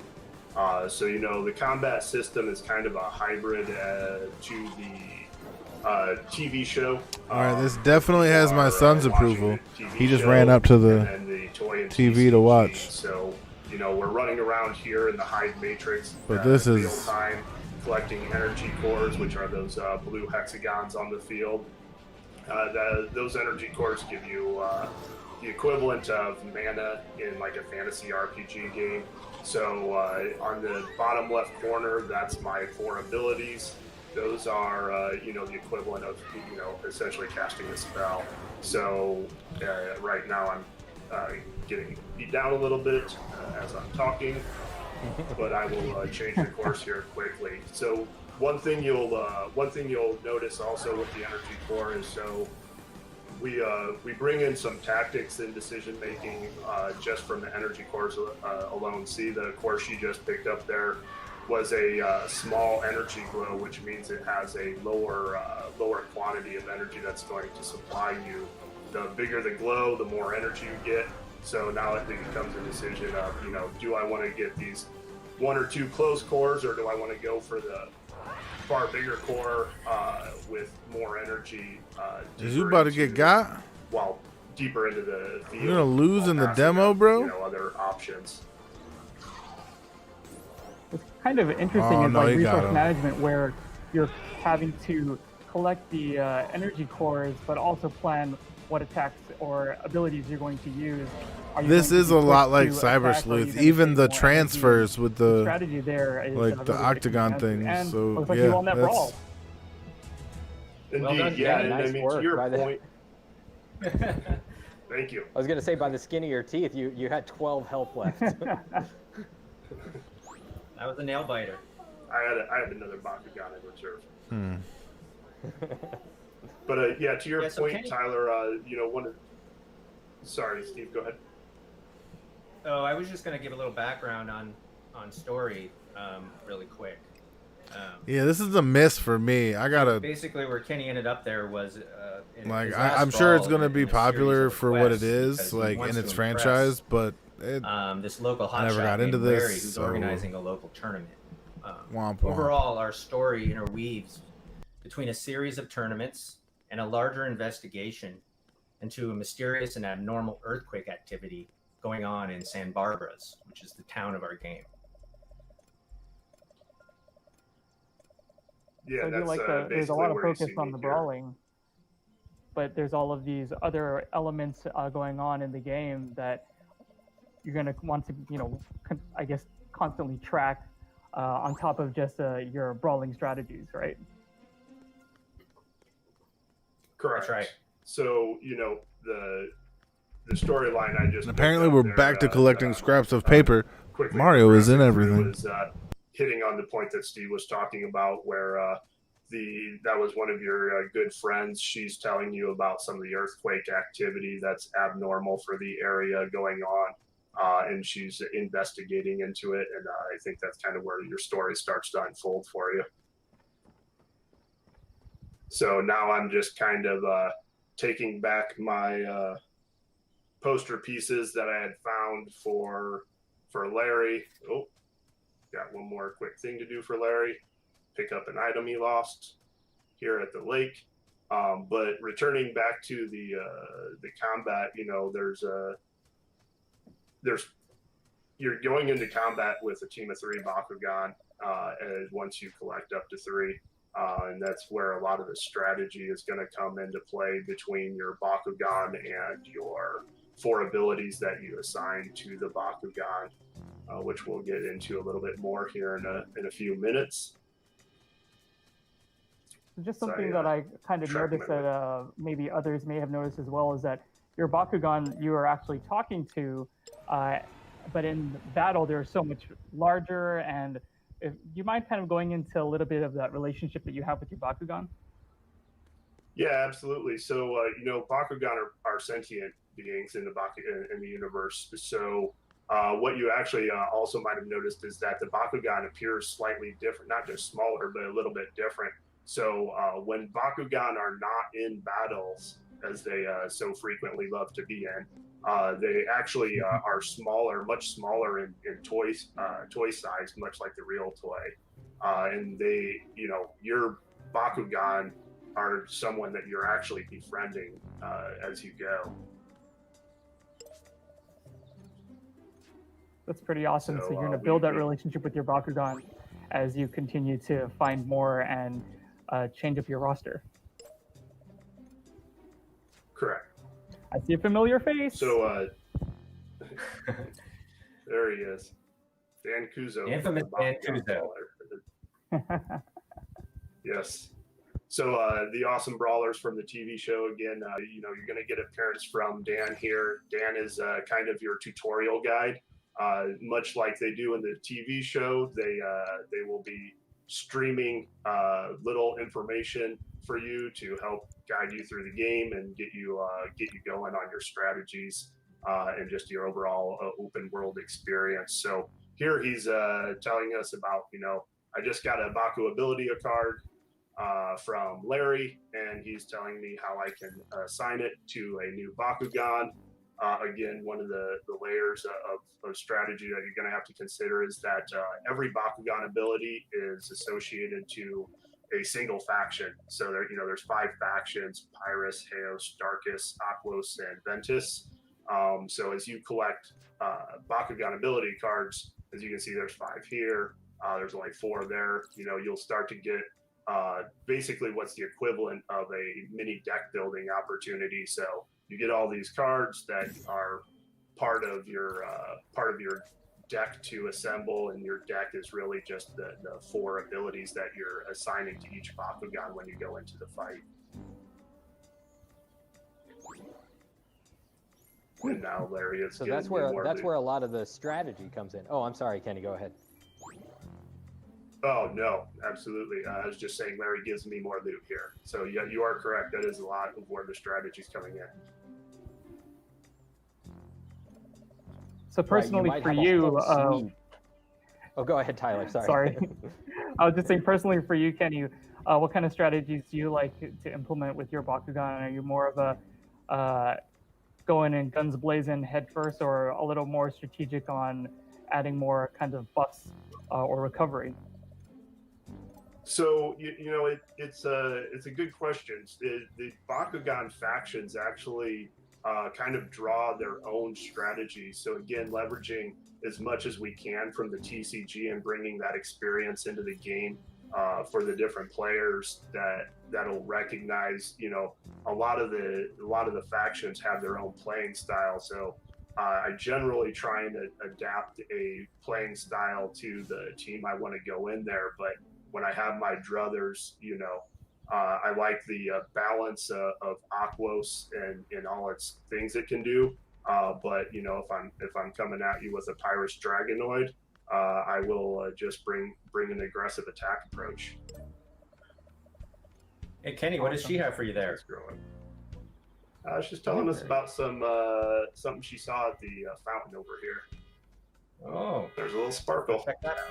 So you know, the combat system is kind of a hybrid to the TV show. All right, this definitely has my son's watching approval. the TV He just show ran up to the and then the toy and TV to TCG. watch. So, you know, we're running around here in the Hive Matrix. But this is- real time, collecting energy cores, which are those blue hexagons on the field. Those energy cores give you the equivalent of mana in like a fantasy RPG game. So on the bottom left corner, that's my 4 abilities. Those are, you know, the equivalent of, you know, essentially casting a spell. So right now I'm getting beat down a little bit as I'm talking, but I will change the course here quickly. So one thing you'll notice also with the energy core is we bring in some tactics and decision making just from the energy cores alone. See, the core she just picked up there was a small energy glow, which means it has a lower quantity of energy that's going to supply you. The bigger the glow, the more energy you get. So now it becomes a decision of, you know, do I want to get these 1 or 2 close cores, or do I want to go for the far bigger core with more energy? Is you about to get got? Well, deeper into the field. You're gonna lose while in the passing demo, up, bro? You know, other options. What's kind of interesting Oh, is no, like you got resource him. management, where you're having to collect the energy cores, but also plan what attacks or abilities you're going to use. Are you This going to is be a lot quick like to Cyber attack, or are you Sleuth. gonna Even save the more energy? transfers with The the strategy there is like the really octagon expensive, things. and So looks like yeah, you won that that's brawl. Indeed, Well done, yeah, Danny. and I Nice mean, work to your by the- point, thank you. I was gonna say, by the skin of your teeth, you had 12 health left. That was a nail biter. I had another Bakugan in reserve. Hmm. But yeah, to your Yeah, so point, Kenny- Tyler, you know, sorry, Steve, go ahead. Oh, I was just gonna give a little background on story, really quick. Yeah, this is a miss for me. I gotta Basically, where Kenny ended up there was in like his last I'm sure it's brawl gonna in be a series popular of for what it quests is, because he like wants in its to impress, franchise, but it this local I never hotshot got into named this, Larry, who's so- organizing a local tournament. womp womp. Overall, our story interweaves between a series of tournaments and a larger investigation into a mysterious and abnormal earthquake activity going on in San Barbara's, which is the town of our game. Yeah, So I do that's like there's a basically lot of where you focus see on me the here. brawling, but there's all of these other elements going on in the game that you're going to want to, I guess, constantly track on top of just your brawling strategies, right? Correct. That's right. So, the storyline I just And apparently picked up we're there, back to collecting scraps of paper. quickly Mario is in progressing through everything. was hitting on the point that Steve was talking about, where that was one of your good friends. She's telling you about some of the earthquake activity that's abnormal for the area going on, and she's investigating into it. And I think that's kind of where your story starts to unfold for you. So now I'm just kind of taking back my poster pieces that I had found for Larry. Oh, got one more quick thing to do for Larry. Pick up an item he lost here at the lake. But returning back to the combat, you're going into combat with a team of 3 Bakugan, and once you collect up to 3. And that's where a lot of the strategy is going to come into play between your Bakugan and your 4 abilities that you assign to the Bakugan, which we'll get into a little bit more here in a few minutes. Just something that I kind of noticed that maybe others may have noticed as well is that your Bakugan you are actually talking to, but in battle they're so much larger. And if you mind kind of going into a little bit of that relationship that you have with your Bakugan? Yeah, absolutely. So, Bakugan are sentient beings in the universe. So, what you actually also might have noticed is that the Bakugan appears slightly different, not just smaller, but a little bit different. So, when Bakugan are not in battles, as they so frequently love to be in, they actually are smaller, much smaller in toy size, much like the real toy. And they, your Bakugan are someone that you're actually befriending as you go. That's pretty awesome. So you're going to build that relationship with your Bakugan as you continue to find more and change up your roster. Correct. I see a familiar face. So there he is. Dan Kuzo. Infamous Dan Kuzo. Yes. So the Awesome Brawlers from the TV show, again, you're going to get appearance from Dan here. Dan is kind of your tutorial guide. Much like they do in the TV show, they will be streaming little information for you to help guide you through the game and get you going on your strategies and just your overall open world experience. So here he's telling us about, I just got a Baku ability card from Larry, and he's telling me how I can assign it to a new Bakugan. Again, one of the layers of strategy that you're going to have to consider is that every Bakugan ability is associated to a single faction. So there's 5 factions: Pyrus, Heos, Darkus, Aquos, and Ventus. So as you collect Bakugan ability cards, as you can see, there's 5 here. There's only 4 there. You'll start to get basically what's the equivalent of a mini deck building opportunity. So you get all these cards that are part of your deck to assemble, and your deck is really just the 4 abilities that you're assigning to each Bakugan when you go into the fight. And now Larry is. So that's where a lot of the strategy comes in. Oh, I'm sorry, Kenny. Go ahead. Oh no, absolutely. I was just saying Larry gives me more loot here. So yeah, you are correct. That is a lot of where the strategy is coming in. So personally for you, oh, go ahead, Tyler. Sorry. I was just saying personally for you, Kenny, what kind of strategies do you like to implement with your Bakugan? Are you more of a going in guns blazing head first, or a little more strategic on adding more kinds of buffs or recovery? So it's a good question. The Bakugan factions actually kind of draw their own strategy. So again, leveraging as much as we can from the TCG and bringing that experience into the game. for the different players that'll recognize, you know, a lot of the factions have their own playing style. So I generally try and adapt a playing style to the team I want to go in there. But when I have my druthers, you know, I like the balance of Aquos and all its things it can do. But you know, if I'm coming at you with a Pyrus Dragonoid, I will just bring an aggressive attack approach. Hey Kenny, what does she have for you there? She's telling us about something she saw at the fountain over here. Oh, There's a little sparkle. check that out.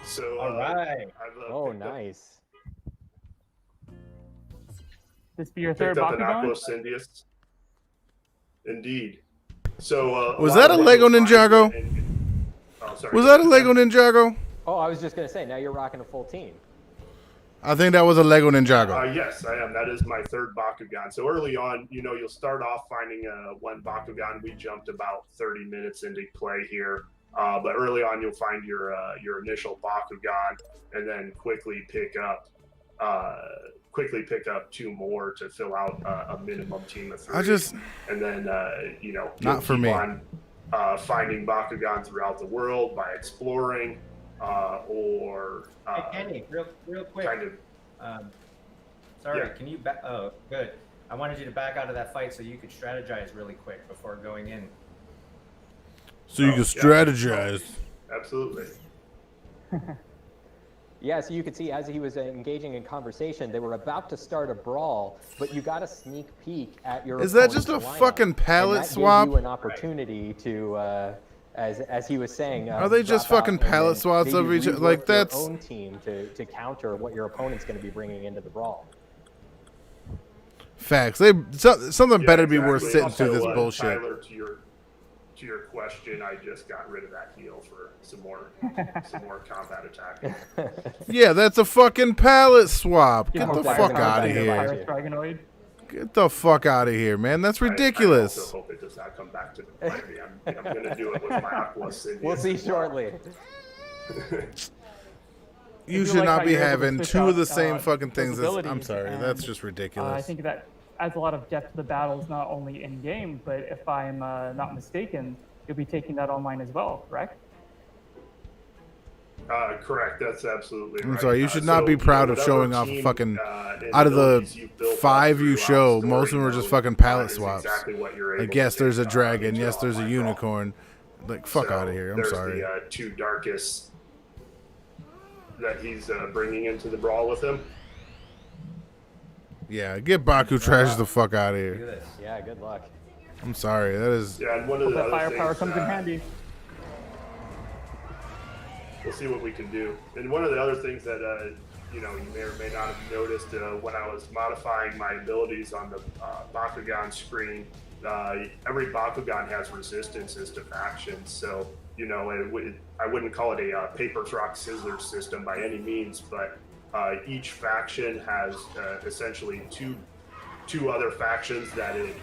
So, All right. I've Oh, picked up- nice. This be your third picked up an Bakugan? Aquos Syndius. Indeed. So Was lot that of a what Lego you'll find Ninjago? oh, sorry. Was that a Lego Ninjago? Oh, I was just gonna say, now you're rocking a full team. I think that was a Lego Ninjago. Yes, I am. That is my third Bakugan. So early on, you know, you'll start off finding one Bakugan. We jumped about 30 minutes into play here. But early on, you'll find your initial Bakugan, and then quickly pick up two more to fill out a minimum team of 3. And then you know, Not for keep me. on finding Bakugan throughout the world by exploring or Hey Kenny, real quick. kind of. Sorry, Yeah. can you back? Oh, good. I wanted you to back out of that fight so you could strategize really quick before going in. So you Oh, can yeah. strategize. Absolutely. Yeah, so you could see as he was engaging in conversation, they were about to start a brawl, but you got a sneak peek at your. Is that just a opponent's lineup, fucking pallet and that swap? Gave you an opportunity to, as he was saying. Are they just drop out fucking and pallet then swaps maybe of each- rework like, your that's- own team to counter what your opponent's going to be bringing into the brawl. Facts. Something better to be worth exactly. sitting through this Also, bullshit. Tyler, to your question, I just got rid of that heal for some more combat attack. Yeah, that's a fucking pallet swap. Yeah, Get the hope that fuck doesn't out of come back to here. Pyrus Dragonoid. Get the fuck out of here, man. That's I ridiculous. also hope it does not come back to bite me. I'm going to do it with my Aqua Syndius. We'll see as well. shortly. You do should like not how be you're able to having switch two of the out, same fucking those things. I'm abilities, sorry. and, That's just I ridiculous. think that adds a lot of depth to the battles, not only in game, but if I'm not mistaken, you'll be taking that online as well, correct? Correct. That's absolutely right. I'm sorry. You should not be proud of whatever showing off team, fucking. and Out of the abilities you've built up 5 you throughout show, the most of story them are just mode, fucking pallet is swaps. exactly what you're Like, able yes, to there's a do, dragon. into Yes, there's a online brawl. unicorn. Like, fuck So, out of here. I'm there's sorry. the 2 Darkus that he's bringing into the brawl with him. Yeah, get Baku Trash the fuck out of Look at here. this. Yeah, good luck. I'm sorry. That is. Yeah, and one of Hope the that other firepower things, comes in handy. we'll see what we can do. And one of the other things that you know, you may or may not have noticed when I was modifying my abilities on the Bakugan screen, every Bakugan has resistances to factions. So, you know, I wouldn't call it a paper, rock, scissors system by any means, but each faction has essentially two other factions that it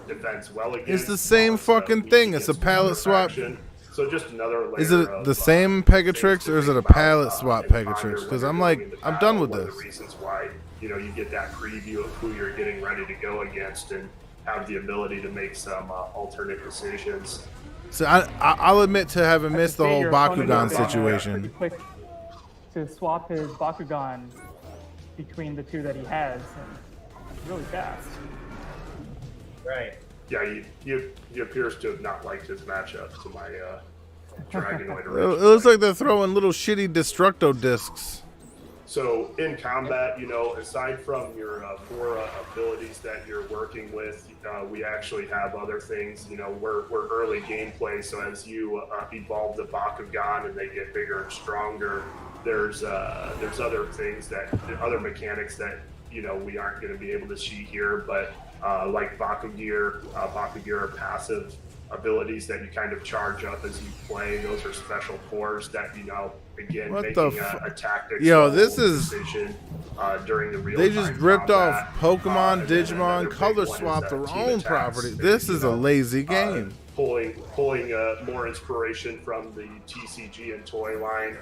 defends well against. It's the same fucking each thing. It's a against pallet another swap. faction. So just another layer Is it of, the same Pegatrix or is it a things to think pallet about, swap and ponder Pegatrix? when Because you're I'm going like, into I'm battle, done with one of this. the reasons why, you know, you get that preview of who you're getting ready to go against and have the ability to make some alternate decisions. So I'll admit to having I missed could the say whole your opponent Bakugan is pretty situation. quick to swap his Bakugan between the 2 that he has, and it's really fast. Right. Yeah, he appears to have not liked his matchup to my Dragonoid It originally. looks like they're throwing little shitty Destructo discs. So in combat, you know, aside from your 4 abilities that you're working with, we actually have other things. You know, we're early gameplay, so as you evolve the Bakugan and they get bigger and stronger, there's other things other mechanics that, you know, we aren't going to be able to see here, but like Bakugear are passive abilities that you kind of charge up as you play. Those are special cores that, you know, again, What the making a tactics Yo, this is- decision during the real They just time ripped combat. off Pokemon, And then another Digimon, big color one is, swap their team own attacks. property. And, This you is a know, lazy game. pulling more inspiration from the TCG and toy line.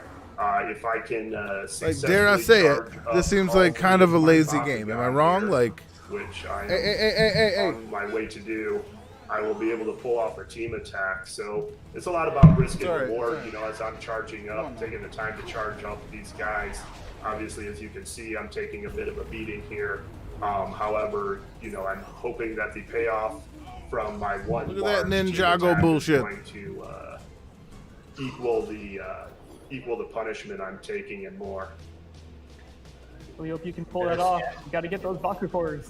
If I can Like, dare I say it, this seems like kind of a lazy game. Am I wrong? Like, which I am hey. on my way to do, I will be able to pull off a team attack. So it's a lot about risk and reward. You know, as I'm charging up, taking the time to charge up these guys. Obviously, as you can see, I'm taking a bit of a beating here. However, you know, I'm hoping that the payoff from my one Look at that large team Ninjago attack bullshit. is going to equal the punishment I'm taking and more. We hope you can pull that off. You got to get those Baku cores.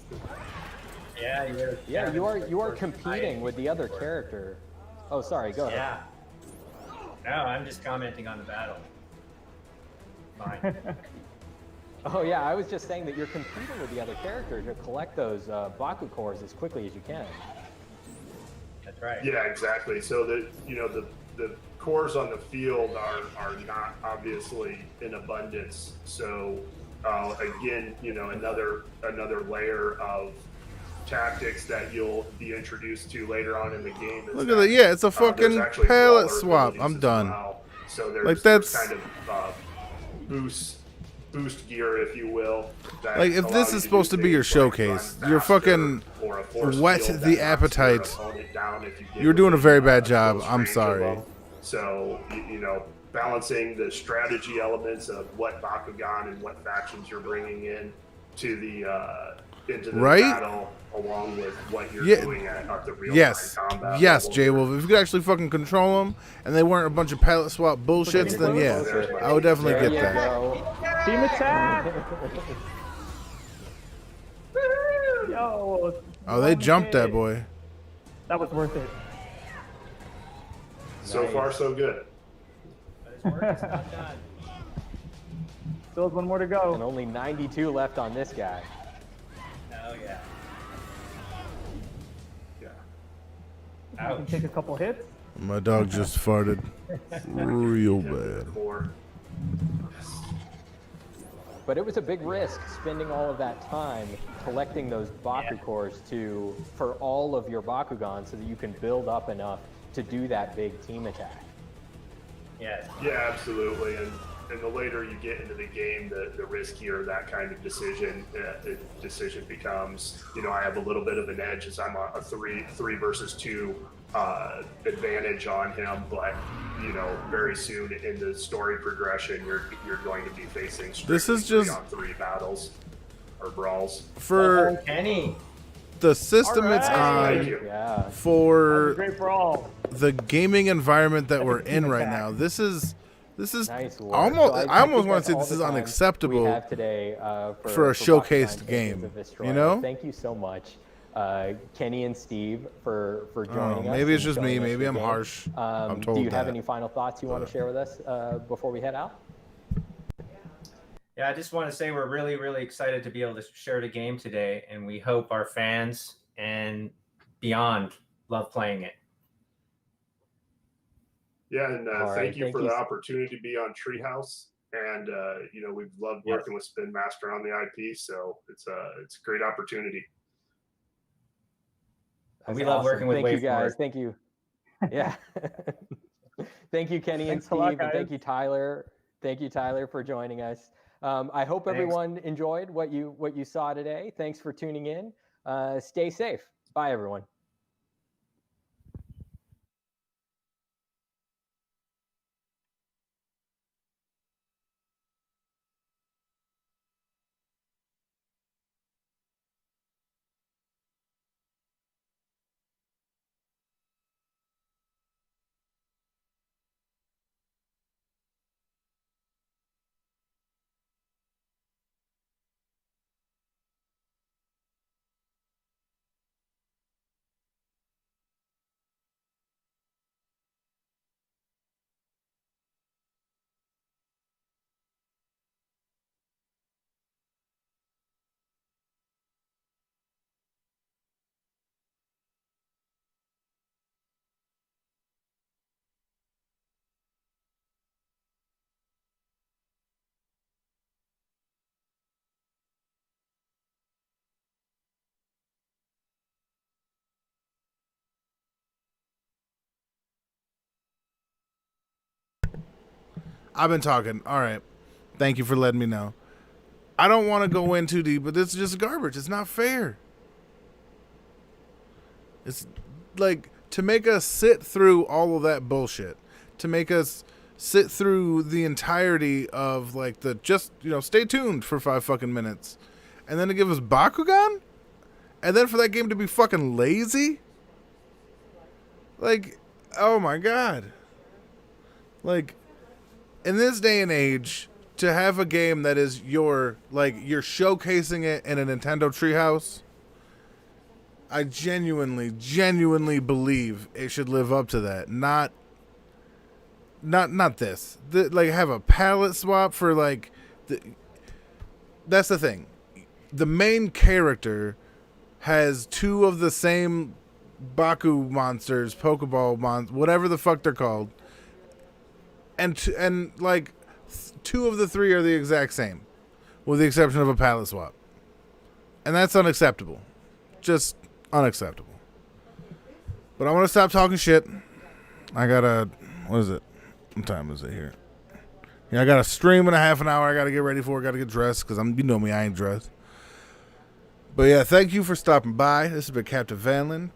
Yeah, Yeah, you are competing with the other character. Oh, sorry, go ahead. Yeah. No, I'm just commenting on the battle. Fine. Oh yeah, I was just saying that you're competing with the other character to collect those Baku cores as quickly as you can. That's right. Yeah, exactly. So the cores on the field are not obviously in abundance. So again, you know, another layer of tactics that you'll be introduced to later on in the game. Look at that. Yeah, it's a fucking there's actually palette brawler swap. abilities I'm as done. well. So there's, Like, that's- there's kind of boost gear, if you will. that Like, if allow this you is to supposed do to be your things like showcase, run you're faster, fucking or a force whet field the that knocks your appetite. opponent down if you get You're doing a very within, bad job. close I'm range of sorry. them. So, you know, balancing the strategy elements of what Bakugan and what factions you're bringing in to the into the Right? battle, along with what you're Yeah. doing at the real Yes. time combat. Yes, level. J-Wolf. If you could actually fucking control them and they weren't a bunch of palette swap bullshits, then yeah, I would definitely There get you that. go. Team attack! Yo! Oh, they jumped that boy. That was worth it. So far, so good. But it's work, it's not done. Still has one more to And go. only 92 left on this guy. Oh yeah. Yeah. I can take a couple hits. My dog just farted real bad. Core. But it was a big risk spending all of that time collecting those Baku cores for all of your Bakugan so that you can build up enough to do that big team attack. Yeah. Yeah, absolutely. And the later you get into the game, the riskier that kind of decision becomes. You know, I have a little bit of an edge as I'm a three versus two advantage on him, but you know, very soon in the story progression, you're going to be facing This is strictly just- 3-on-3 battles or brawls. For Kenny. the system it's Alright. Thank on, you. Yeah. That was a for great brawl. the gaming environment that we're in right attack. now, this is Nice work. almost. So I almost think want that's to say all this the is time unacceptable. we have today, for a Bakugan showcased Champions game, of Vestroia. you know? Thank you so much, Kenny and Steve, for joining us. maybe it's and just me. showing us Maybe your I'm game. harsh. I'm Do told you have that. any final thoughts you want to share with us before we head out? Yeah, I just want to say we're really, really excited to be able to share the game today, and we hope our fans and beyond love playing it. Yeah, and All right, thank you thank for you. the opportunity to be on Treehouse. And you know, we've loved Yes. working with Spin Master on the IP, so it's a great opportunity. And we That's love awesome. working with Thank you, WayForward. guys. Thank you. Yeah. Thank you, Kenny and Thanks a lot, Steve, and thank guys. you, Tyler. Thank you, Tyler, for joining us. I hope Thanks. everyone enjoyed what you saw today. Thanks for tuning in. Stay safe. Bye, everyone. I've been talking. All right. Thank you for letting me know. I don't want to go in too deep, but this is just garbage. It's not fair. It's like to make us sit through all of that bullshit, to make us sit through the entirety of like the just, stay tuned for 5 fucking minutes, and then to give us Bakugan, and then for that game to be fucking lazy. Like, oh my God. Like, in this day and age, to have a game that is you're showcasing it in a Nintendo Treehouse, I genuinely believe it should live up to that. Not this. Have a palette swap for that's the thing. The main character has 2 of the same Baku monsters, Pokeball monsters, whatever the fuck they're called, and 2 of the 3 are the exact same, with the exception of a palette swap, and that's unacceptable. Just unacceptable. But I want to stop talking shit. I gotta. What is it? What time is it here? Yeah, I got a stream in a half an hour. I gotta get ready for it. Gotta get dressed because you know me, I ain't dressed. But yeah, thank you for stopping by. This has been Captain Vanlin.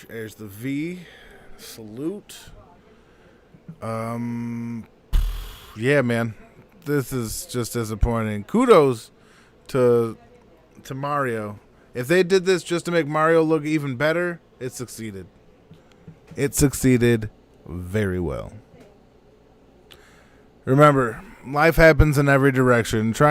There's the V. Salute. Yeah, man. This is just disappointing. Kudos to Mario. If they did this just to make Mario look even better, it succeeded. It succeeded very well. Remember, life happens in every direction. Try